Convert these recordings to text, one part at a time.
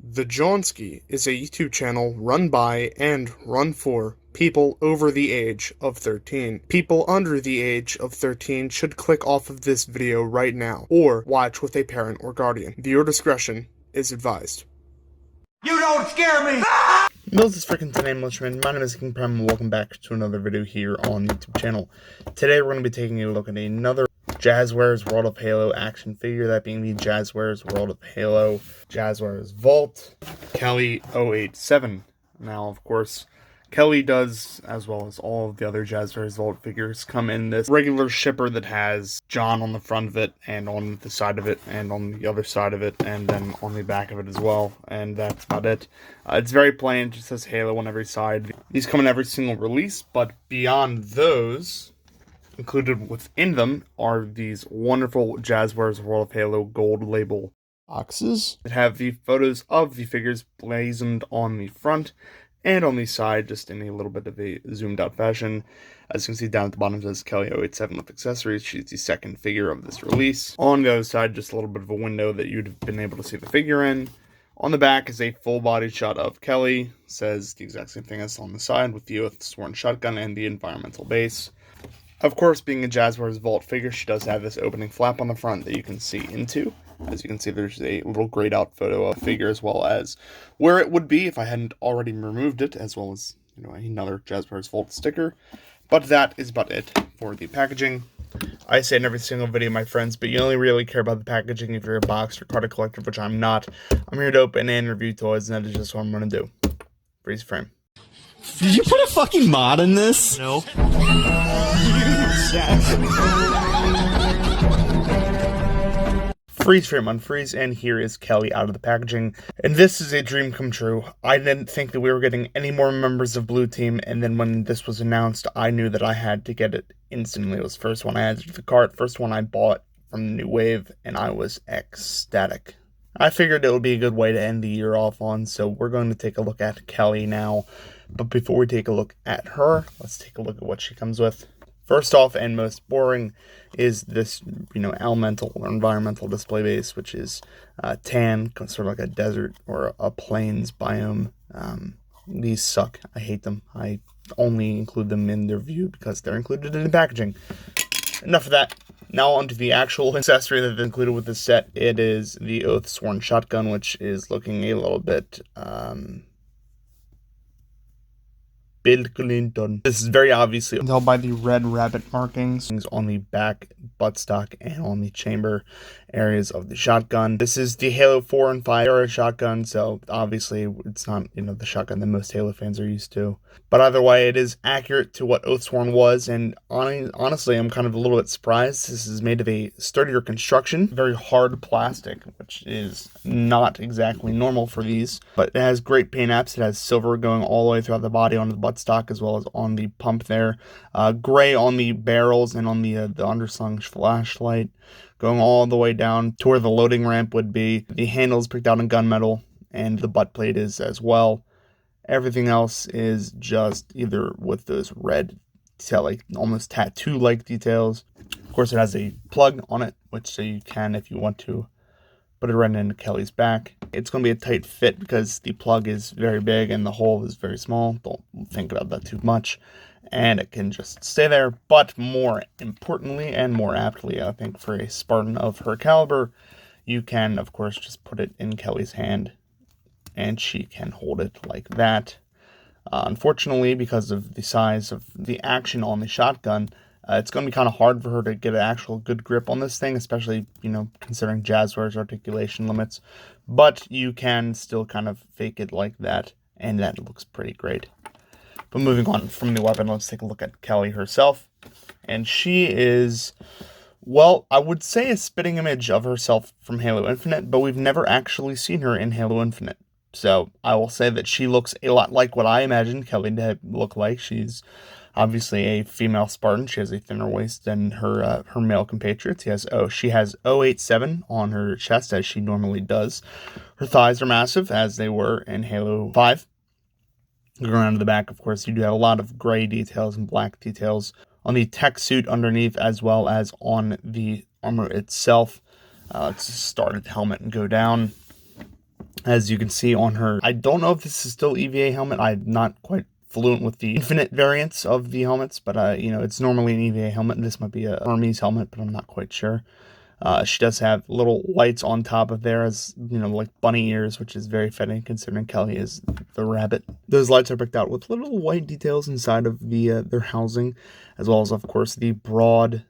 The Johnsky is a YouTube channel run by and run for people over the age of 13. People under the age of 13 should click off of this video right now, or watch with a parent or guardian. Viewer discretion is advised. You don't scare me! Mills is freaking today, Milchman. My name is King Prime, and welcome back to another video here on the YouTube channel. Today we're going to be taking a look at another Jazwares World of Halo action figure, that being the Jazwares World of Halo Jazwares Vault Kelly-087. Now, of course, Kelly does, as well as all of the other Jazwares Vault figures, come in this regular shipper that has John on the front of it, and on the side of it, and on the other side of it, and then on the back of it as well, and that's about it. It's very plain, it just says Halo on every side. These come in every single release, but beyond those, included within them are these wonderful Jazwares World of Halo gold label boxes that have the photos of the figures blazoned on the front and on the side, just in a little bit of a zoomed out fashion. As you can see down at the bottom, it says Kelly-087 with accessories. She's the second figure of this release. On the other side, just a little bit of a window that you'd have been able to see the figure in. On the back is a full body shot of Kelly. Says the exact same thing as on the side, with the Oath-Sworn shotgun and the environmental base. Of course, being a Jazwares Vault figure, she does have this opening flap on the front that you can see into. As you can see, there's a little grayed out photo of the figure, as well as where it would be if I hadn't already removed it, as well as, another Jazwares Vault sticker. But that is about it for the packaging. I say in every single video, my friends, but you only really care about the packaging if you're a box or card collector, which I'm not. I'm here to open and review toys, and that is just what I'm going to do. Freeze frame. Did you put a fucking mod in this? No. Freeze frame, unfreeze, and here is Kelly out of the packaging. And this is a dream come true. I didn't think that we were getting any more members of Blue Team, and then when this was announced, I knew that I had to get it instantly. It was the first one I added to the cart, first one I bought from the new wave, and I was ecstatic. I figured it would be a good way to end the year off on, so we're going to take a look at Kelly now. But before we take a look at her, let's take a look at what she comes with. First off, and most boring, is this, elemental or environmental display base, which is tan, sort of like a desert or a plains biome. These suck. I hate them. I only include them in the review because they're included in the packaging. Enough of that. Now onto the actual accessory that's included with this set. It is the Oath-Sworn shotgun, which is looking a little bit, Bill Clinton. This is very obviously tell by the red rabbit markings on the back buttstock and on the chamber areas of the shotgun. This is the Halo 4 and 5 era shotgun, so obviously it's not, the shotgun that most Halo fans are used to. But either way, it is accurate to what Oath-Sworn was, and honestly, I'm kind of a little bit surprised. This is made of a sturdier construction, very hard plastic, which is not exactly normal for these. But it has great paint apps. It has silver going all the way throughout the body onto the buttstock, as well as on the pump there. Gray on the barrels and on the underslung flashlight, going all the way down to where the loading ramp would be. The handle's picked out in gunmetal, and the butt plate is as well. Everything else is just either with those red, almost tattoo-like details. Of course, it has a plug on it, which so you can, if you want to, put it right into Kelly's back. It's going to be a tight fit because the plug is very big and the hole is very small. Don't think about that too much. And it can just stay there. But more importantly and more aptly, I think, for a Spartan of her caliber, you can, of course, just put it in Kelly's hand, and she can hold it like that. Unfortunately, because of the size of the action on the shotgun, it's going to be kind of hard for her to get an actual good grip on this thing, especially, considering Jazwares articulation limits. But you can still kind of fake it like that, and that looks pretty great. But moving on from the weapon, let's take a look at Kelly herself. And she is, well, I would say a spitting image of herself from Halo Infinite, but we've never actually seen her in Halo Infinite. So I will say that she looks a lot like what I imagined Kelly to look like. She's obviously a female Spartan. She has a thinner waist than her male compatriots. She has 087 on her chest, as she normally does. Her thighs are massive, as they were in Halo 5. Going around to the back, of course, you do have a lot of gray details and black details on the tech suit underneath, as well as on the armor itself. Let's start at the helmet and go down. As you can see on her, I don't know if this is still EVA helmet. I'm not quite fluent with the infinite variants of the helmets, but you know, it's normally an EVA helmet. This might be a Army's helmet, but I'm not quite sure. She does have little lights on top of there, as you know, like bunny ears, which is very fitting considering Kelly is the rabbit. Those lights are picked out with little white details inside of the their housing, as well as, of course, the broad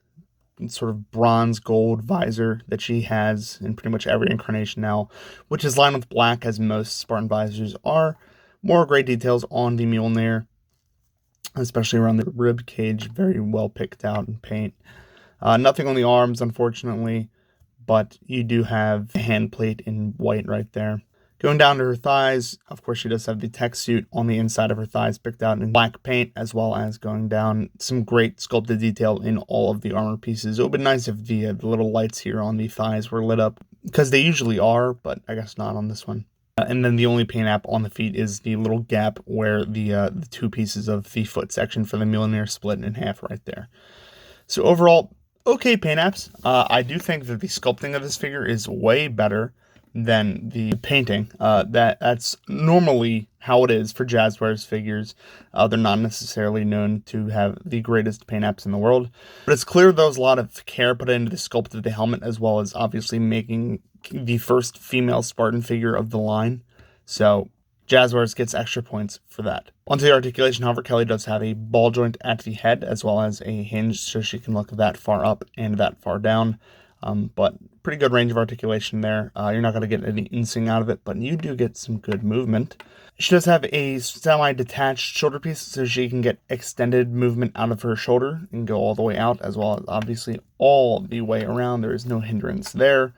sort of bronze gold visor that she has in pretty much every incarnation now, which is lined with black, as most Spartan visors are. More gray details on the Mjolnir, especially around the rib cage, very well picked out in paint. Nothing on the arms, unfortunately, but you do have a hand plate in white right there. Going down to her thighs, of course, she does have the tech suit on the inside of her thighs picked out in black paint, as well as going down some great sculpted detail in all of the armor pieces. It would be nice if the little lights here on the thighs were lit up, because they usually are, but I guess not on this one. And then the only paint app on the feet is the little gap where the two pieces of the foot section for the Mjolnir split in half right there. So overall, okay paint apps. I do think that the sculpting of this figure is way better than the painting. That's normally how it is for Jazwares figures. They're not necessarily known to have the greatest paint apps in the world, but it's clear there was a lot of care put into the sculpt of the helmet, as well as obviously making the first female Spartan figure of the line. So Jazwares gets extra points for that. Onto the articulation, however, Kelly does have a ball joint at the head, as well as a hinge, so she can look that far up and that far down. But pretty good range of articulation there. You're not going to get any insing out of it, but you do get some good movement. She does have a semi-detached shoulder piece, so she can get extended movement out of her shoulder and go all the way out, as well as obviously all the way around. There is no hindrance there.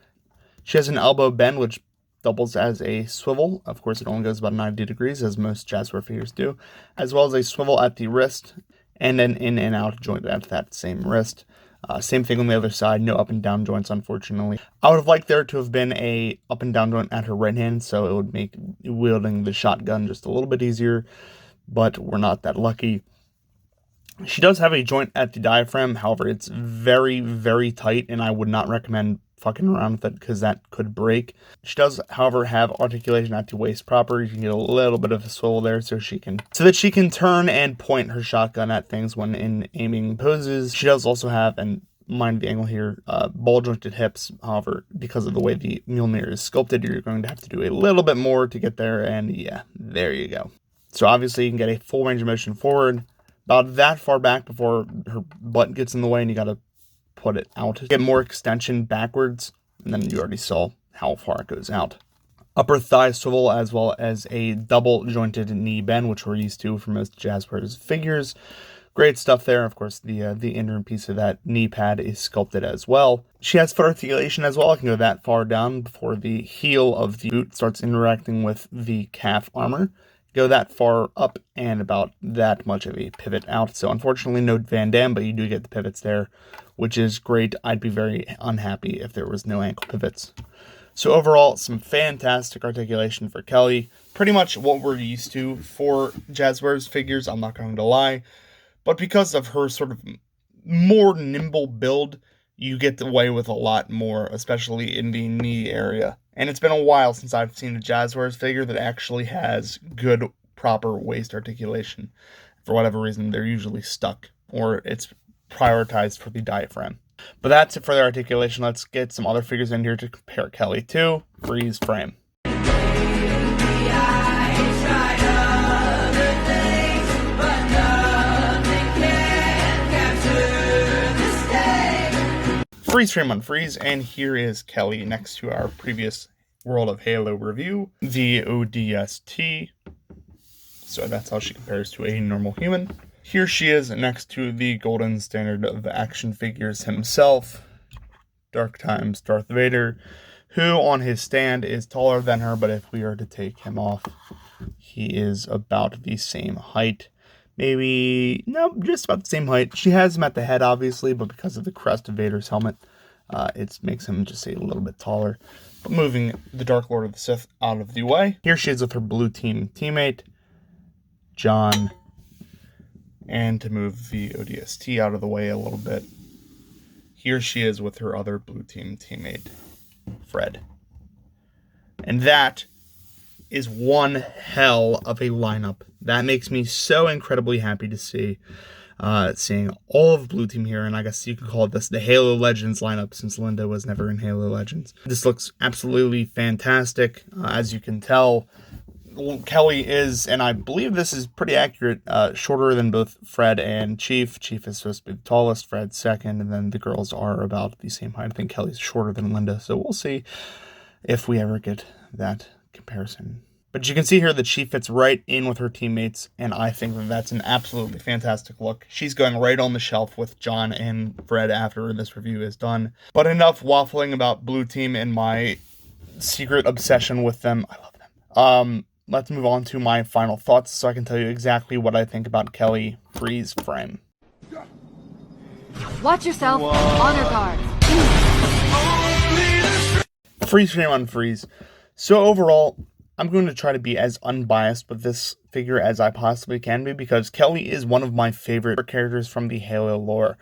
She has an elbow bend, which doubles as a swivel. Of course, it only goes about 90 degrees, as most Jazwares figures do, as well as a swivel at the wrist, and an in and out joint at that same wrist. Same thing on the other side, no up and down joints, unfortunately. I would have liked there to have been a up and down joint at her right hand, so it would make wielding the shotgun just a little bit easier, but we're not that lucky. She does have a joint at the diaphragm, however, it's very, very tight, and I would not recommend fucking around with it, because that could break. She does, however, have articulation at the waist proper. You can get a little bit of a swivel there so that she can turn and point her shotgun at things when in aiming poses. She does also have, and mind the angle here, ball jointed hips. However, because of the way the Mjolnir is sculpted, you're going to have to do a little bit more to get there, and yeah, there you go. So obviously you can get a full range of motion forward, about that far back before her butt gets in the way, and you gotta put it out. Get more extension backwards, and then you already saw how far it goes out. Upper thigh swivel, as well as a double jointed knee bend, which we're used to for most Jazwares figures. Great stuff there. Of course, the inner piece of that knee pad is sculpted as well. She has foot articulation as well. I can go that far down before the heel of the boot starts interacting with the calf armor. Go that far up and about that much of a pivot out. So unfortunately no Van Damme, but you do get the pivots there, which is great. I'd be very unhappy if there was no ankle pivots. So overall, some fantastic articulation for Kelly. Pretty much what we're used to for Jazwares figures, I'm not going to lie. But because of her sort of more nimble build, you get away with a lot more, especially in the knee area. And it's been a while since I've seen a Jazwares figure that actually has good, proper waist articulation. For whatever reason, they're usually stuck, or it's prioritized for the diaphragm. But that's it for the articulation. Let's get some other figures in here to compare Kelly to. Freeze frame. Freeze frame on freeze, and here is Kelly next to our previous World of Halo review, the ODST. So that's how she compares to a normal human. Here she is next to the golden standard of action figures himself, Dark Times Darth Vader, who on his stand is taller than her, but if we are to take him off, he is about the same height. Maybe, no, just about the same height. She has him at the head, obviously, but because of the crest of Vader's helmet, it makes him just a little bit taller. But moving the Dark Lord of the Sith out of the way, here she is with her blue team teammate, John. And to move the ODST out of the way a little bit, here she is with her other blue team teammate, Fred. And that is one hell of a lineup. That makes me so incredibly happy to see. Seeing all of Blue Team here, and I guess you could call this the Halo Legends lineup since Linda was never in Halo Legends. This looks absolutely fantastic. As you can tell, Kelly is, and I believe this is pretty accurate, shorter than both Fred and Chief. Chief is supposed to be the tallest, Fred second, and then the girls are about the same height. I think Kelly's shorter than Linda, so we'll see if we ever get that comparison. But you can see here that she fits right in with her teammates, and I think that that's an absolutely fantastic look. She's going right on the shelf with John and Fred after this review is done. But enough waffling about Blue Team and my secret obsession with them. I love them. Let's move on to my final thoughts so I can tell you exactly what I think about Kelly Freeze Frame. Watch yourself. Honor guard. Freeze Frame on Freeze. So overall, I'm going to try to be as unbiased with this figure as I possibly can be, because Kelly is one of my favorite characters from the Halo lore.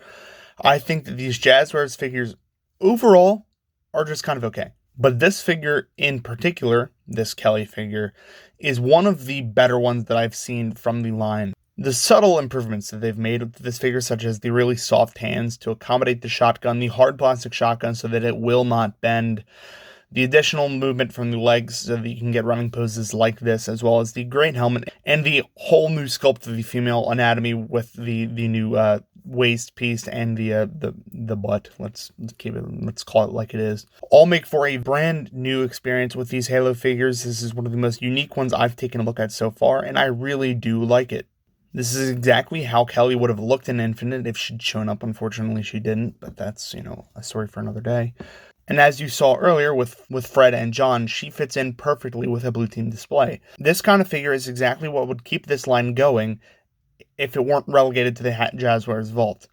I think that these Jazwares figures overall are just kind of okay. But this figure in particular, this Kelly figure, is one of the better ones that I've seen from the line. The subtle improvements that they've made with this figure, such as the really soft hands to accommodate the shotgun, the hard plastic shotgun so that it will not bend, the additional movement from the legs so that you can get running poses like this, as well as the great helmet, and the whole new sculpt of the female anatomy with the new waist piece and the butt. Let's call it like it is. All make for a brand new experience with these Halo figures. This is one of the most unique ones I've taken a look at so far, and I really do like it. This is exactly how Kelly would have looked in Infinite if she'd shown up. Unfortunately, she didn't, but that's, a story for another day. And as you saw earlier with Fred and John, she fits in perfectly with a Blue Team display. This kind of figure is exactly what would keep this line going if it weren't relegated to the Jazwares vault.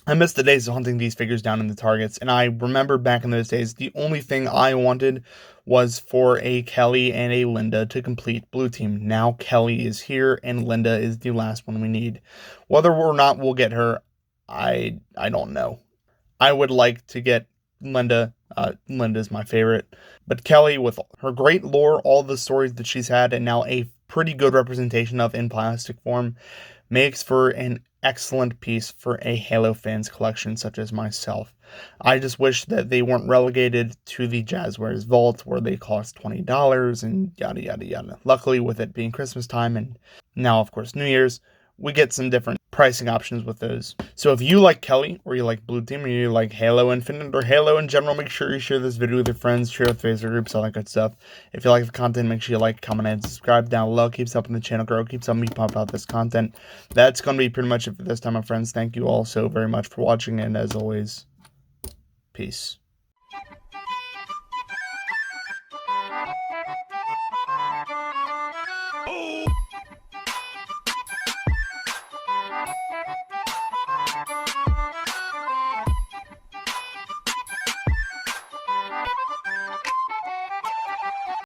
I miss the days of hunting these figures down in the Targets, and I remember back in those days, the only thing I wanted was for a Kelly and a Linda to complete Blue Team. Now Kelly is here, and Linda is the last one we need. Whether or not we'll get her, I don't know. I would like to get Linda. Linda's my favorite. But Kelly, with her great lore, all the stories that she's had, and now a pretty good representation of in plastic form, makes for an excellent piece for a Halo fans collection such as myself. I just wish that they weren't relegated to the Jazwares vault where they cost $20 and yada yada yada. Luckily, with it being Christmas time and now of course New Year's, we get some different pricing options with those. So if you like Kelly, or you like Blue Team, or you like Halo Infinite, or Halo in general, make sure you share this video with your friends, share with Facebook groups, all that good stuff. If you like the content, make sure you like, comment, and subscribe down below. Keeps helping the channel grow, keeps helping me pump out this content. That's going to be pretty much it for this time, my friends. Thank you all so very much for watching, and as always, peace. Oh!